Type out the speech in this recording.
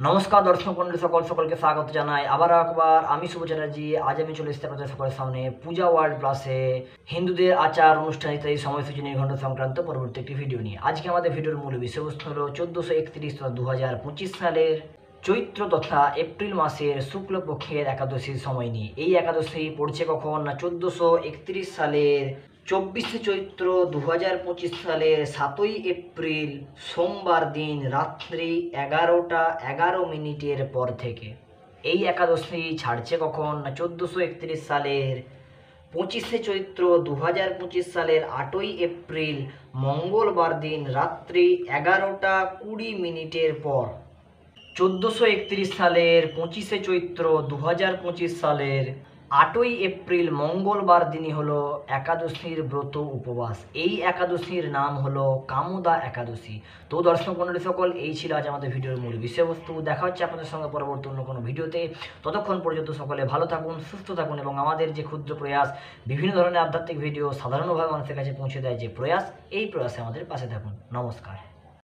নমস্কার দর্শক মন্ডলী সকলকে স্বাগত জানাই আবার একবার। আমি শুভ চ্যাটার্জি। আজ আমি চলে এসেছি আপনাদের সকলের সামনে পূজা ওয়ার্ল্ড প্লাসে হিন্দুদের আচার অনুষ্ঠান ইত্যাদি সময়সূচি নির্ঘণ্ট সংক্রান্ত পরবর্তী একটি ভিডিও নিয়ে। আজকে আমাদের ভিডিওর মূল বিষয়বস্তু হলো 1431 তথা 2025 সালের চৈত্র তথা এপ্রিল মাসের শুক্লপক্ষের একাদশীর সময় নিয়ে। এই একাদশী পড়ছে কখন না 1431 সালের 24শে চৈত্র 2025 সালের 7ই এপ্রিল সোমবার দিন রাত্রি 11টা 11 মিনিটের পর থেকে। এই একাদশী ছাড়ছে কখন না 1431 সালের 25শে চৈত্র 2025 সালের 8ই এপ্রিল মঙ্গলবার দিন রাত্রি 11টা 20 মিনিটের পর। 1431 সালের 25শে চৈত্র 2025 সালের 8ই এপ্রিল মঙ্গলবার দিনই হলো একাদশীর ব্রত উপবাস। এই একাদশীর নাম হলো কামদা একাদশী। তো দর্শক মণ্ডলী সকল, এই ছিল আজ আমাদের ভিডিওর মূল বিষয়বস্তু। দেখা হচ্ছে আপনাদের সঙ্গে পরবর্তী অন্য কোনো ভিডিওতে। ততক্ষণ পর্যন্ত সকলে ভালো থাকুন, সুস্থ থাকুন এবং আমাদের যে ক্ষুদ্র প্রয়াস বিভিন্ন ধরনের আধ্যাত্মিক ভিডিও সাধারণভাবে মানুষের কাছে পৌঁছে দেয় যে প্রয়াস, এই প্রয়াসে আমাদের পাশে থাকুন। নমস্কার।